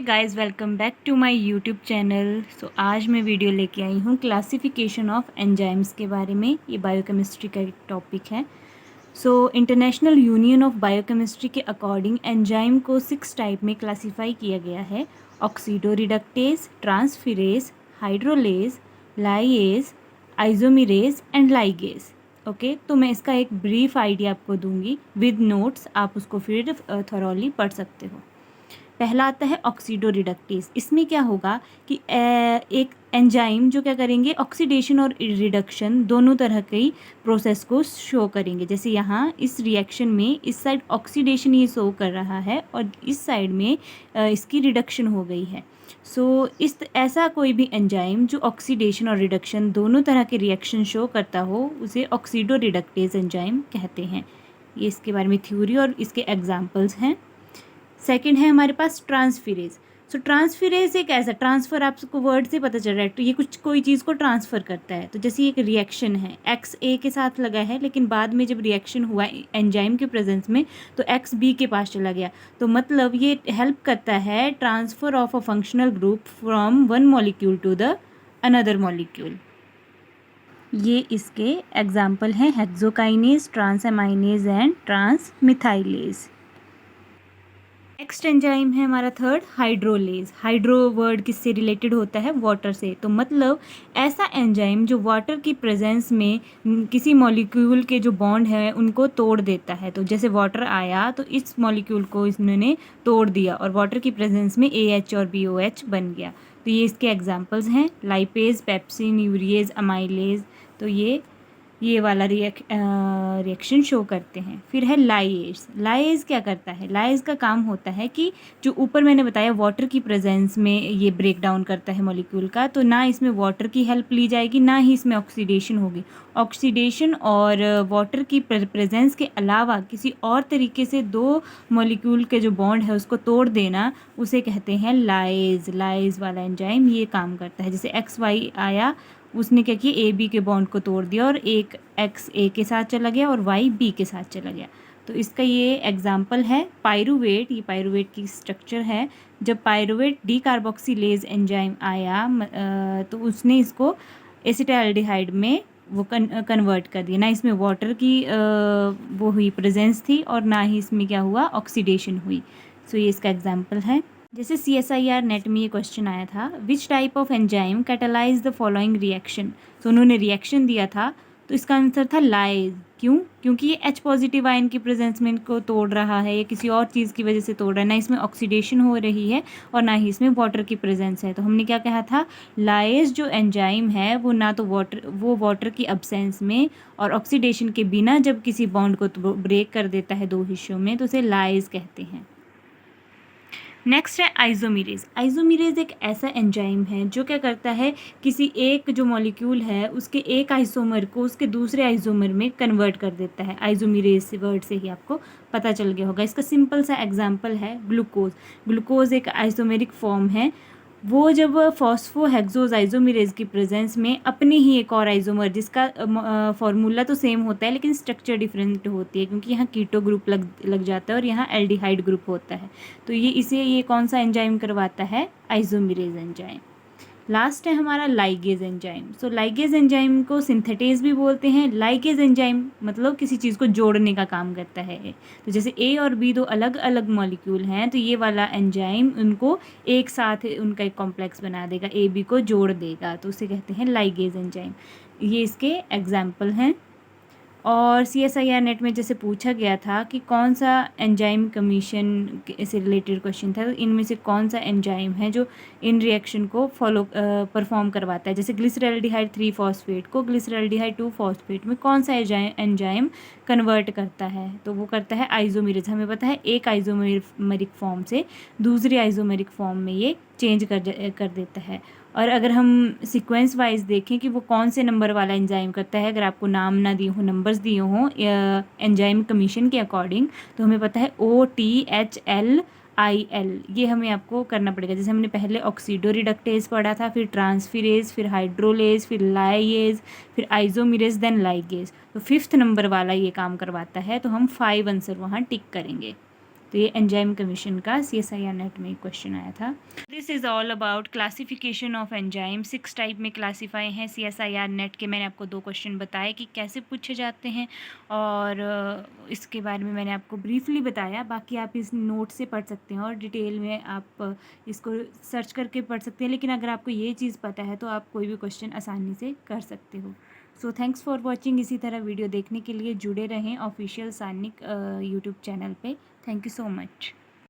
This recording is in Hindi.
Guys, welcome back to my YouTube channel. So आज मैं वीडियो लेके आई हूँ क्लासिफिकेशन ऑफ एंजाइम्स के बारे में। ये बायोकेमिस्ट्री का एक टॉपिक है। So international union of biochemistry के अकॉर्डिंग एंजाइम को 6 टाइप में क्लासीफाई किया गया है: oxidoreductase, transferase, hydrolase, lyase, isomerase and ligase. Okay, तो मैं इसका एक ब्रीफ आइडिया आपको दूंगी विद नोट्स, आप उसको फिर थॉरोली पढ़ सकते हो। पहला आता है ऑक्सीडोरिडक्टेज। इसमें क्या होगा कि एक एंजाइम जो क्या करेंगे, ऑक्सीडेशन और रिडक्शन दोनों तरह की प्रोसेस को शो करेंगे। जैसे यहाँ इस रिएक्शन में इस साइड ऑक्सीडेशन ये शो कर रहा है और इस साइड में इसकी रिडक्शन हो गई है। सो इस ऐसा कोई भी एंजाइम जो ऑक्सीडेशन और रिडक्शन दोनों तरह के रिएक्शन शो करता हो उसे ऑक्सीडोरिडक्टेज एंजाइम कहते हैं। ये इसके बारे में थ्योरी और इसके एग्जाम्पल्स हैं। सेकंड है हमारे पास ट्रांसफिरेज। सो ट्रांसफिरेज एक ऐसा, ट्रांसफ़र आपको वर्ड से पता चल रहा है, तो ये कोई चीज़ को ट्रांसफ़र करता है। तो जैसे एक रिएक्शन है, एक्स ए के साथ लगा है, लेकिन बाद में जब रिएक्शन हुआ एंजाइम के प्रेजेंस में तो एक्स बी के पास चला गया। तो मतलब ये हेल्प करता है transfer of a functional group from one molecule to the another molecule. ये इसके एग्जाम्पल हैं: hexokinase, transaminase and transmethylase. Next enzyme है हमारा थर्ड, हाइड्रोलेज। हाइड्रो वर्ड किससे रिलेटेड होता है? वाटर से। तो मतलब ऐसा एंजाइम जो वाटर की प्रेजेंस में किसी मॉलिक्यूल के जो बॉन्ड है उनको तोड़ देता है। तो जैसे वाटर आया तो इस मॉलिक्यूल को इन्होंने तोड़ दिया और वाटर की प्रेजेंस में AH और BOH बन गया। तो ये इसके एग्जाम्पल्स हैं: लाइपेज, पेप्सिन, यूरिएज, अमाइलेज। तो ये वाला रिएक्शन शो करते हैं। फिर है लाइएज। लाइएज क्या करता है? लाइएज का काम होता है कि जो ऊपर मैंने बताया वाटर की प्रेजेंस में ये ब्रेक डाउन करता है मॉलिक्यूल का, तो ना इसमें वाटर की हेल्प ली जाएगी ना ही इसमें ऑक्सीडेशन होगी। ऑक्सीडेशन और वाटर की प्रेजेंस के अलावा किसी और तरीके से दो मॉलिक्यूल के जो बॉन्ड है उसको तोड़ देना, उसे कहते हैं लाइएज। लाइएज वाला एंजाइम ये काम करता है। जैसे XY आया, उसने क्या किया, AB के बॉन्ड को तोड़ दिया और एक X A के साथ चला गया और Y B के साथ चला गया। तो इसका ये एग्जाम्पल है पायरुवेट। ये पायरुवेट की स्ट्रक्चर है। जब पायरुवेट डीकार्बोक्सिलेज एंजाइम आया तो उसने इसको एसिटाल्डिहाइड में वो कन्वर्ट कर दिया। ना इसमें वाटर की वो हुई प्रेजेंस थी और ना ही इसमें क्या हुआ, ऑक्सीडेशन हुई। सो ये इसका एग्जाम्पल है। जैसे CSIR नेट में ये क्वेश्चन आया था, which type of enzyme catalyse the following reaction. तो उन्होंने रिएक्शन दिया था, तो इसका आंसर था लाइज। क्यों? क्योंकि ये H पॉजिटिव आयन की प्रेजेंस में इनको तोड़ रहा है, या किसी और चीज़ की वजह से तोड़ रहा है। ना इसमें ऑक्सीडेशन हो रही है और ना ही इसमें वाटर की प्रेजेंस है। तो हमने क्या कहा था, लाइज जो एंजाइम है वो ना तो वाटर की अब्सेंस में और ऑक्सीडेशन के बिना जब किसी बॉन्ड को ब्रेक कर देता है दो हिस्सों में, तो उसे लाइज कहते हैं। नेक्स्ट है आइसोमेरेज। आइसोमेरेज एक ऐसा एंजाइम है जो क्या करता है, किसी एक जो मॉलिक्यूल है उसके एक आइसोमर को उसके दूसरे आइसोमर में कन्वर्ट कर देता है। आइसोमेरेज से वर्ड से ही आपको पता चल गया होगा। इसका सिंपल सा एग्जांपल है ग्लूकोज। ग्लूकोज एक आइसोमेरिक फॉर्म है। वो जब फॉस्फोहेक्सोज आइसोमेरेज की प्रेजेंस में अपनी ही एक और आइसोमर, जिसका फॉर्मूला तो सेम होता है लेकिन स्ट्रक्चर डिफरेंट होती है, क्योंकि यहाँ कीटो ग्रुप लग जाता है और यहाँ एल्डिहाइड ग्रुप होता है। तो ये कौन सा एंजाइम करवाता है? Isomerase enzyme. लास्ट है हमारा लाइगेज एंजाइम। सो लाइगेज एंजाइम को सिंथेटेज भी बोलते हैं। लाइगेज एंजाइम मतलब किसी चीज़ को जोड़ने का काम करता है। तो जैसे A और B दो अलग अलग मॉलिक्यूल हैं, तो ये वाला एंजाइम उनको एक साथ उनका एक कॉम्प्लेक्स बना देगा, AB को जोड़ देगा, तो उसे कहते हैं लाइगेज एंजाइम। ये इसके एग्जाम्पल हैं। और CSIR नेट में जैसे पूछा गया था कि कौन सा एंजाइम कमीशन से रिलेटेड क्वेश्चन था, तो इनमें से कौन सा एंजाइम है जो इन रिएक्शन को परफॉर्म करवाता है। जैसे ग्लिसरल्डिहाइड 3 फॉस्फेट को ग्लिसरल्डिहाइड 2 फॉस्फेट में कौन सा एंजाइम कन्वर्ट करता है? तो वो करता है आइसोमेरेज। हमें पता है एक आइसोमेरिक फॉर्म से दूसरी आइसोमेरिक फॉर्म में ये चेंज कर देता है। और अगर हम सीक्वेंस वाइज देखें कि वो कौन से नंबर वाला एंजाइम करता है, अगर आपको नाम ना दिए हो, नंबर्स दिए हों एंजाइम कमीशन के अकॉर्डिंग, तो हमें पता है OTHLIL, ये हमें आपको करना पड़ेगा। जैसे हमने पहले ऑक्सीडोरिडक्टेज पढ़ा था, फिर ट्रांसफिरेज, फिर हाइड्रोलेज, फिर लाइएज, फिर आइसोमेरेज, देन लाइगेज। तो 5th नंबर वाला ये काम करवाता है, तो हम 5 आंसर वहाँ टिक करेंगे। तो ये एंजाइम कमीशन का CSIR नेट में क्वेश्चन आया था। This is all about classification of enzyme. 6 type में क्लासीफाई हैं CSIR नेट के। मैंने आपको 2 क्वेश्चन बताए कि कैसे पूछे जाते हैं, और इसके बारे में मैंने आपको ब्रीफली बताया। बाकी आप इस नोट से पढ़ सकते हैं और डिटेल में आप इसको सर्च करके पढ़ सकते हैं, लेकिन अगर आपको ये चीज़ पता है तो आप कोई भी क्वेश्चन आसानी से कर सकते हो। So thanks for watching. इसी तरह वीडियो देखने के लिए जुड़े रहें ऑफिशियल सानिक यूट्यूब चैनल पे। Thank you so much.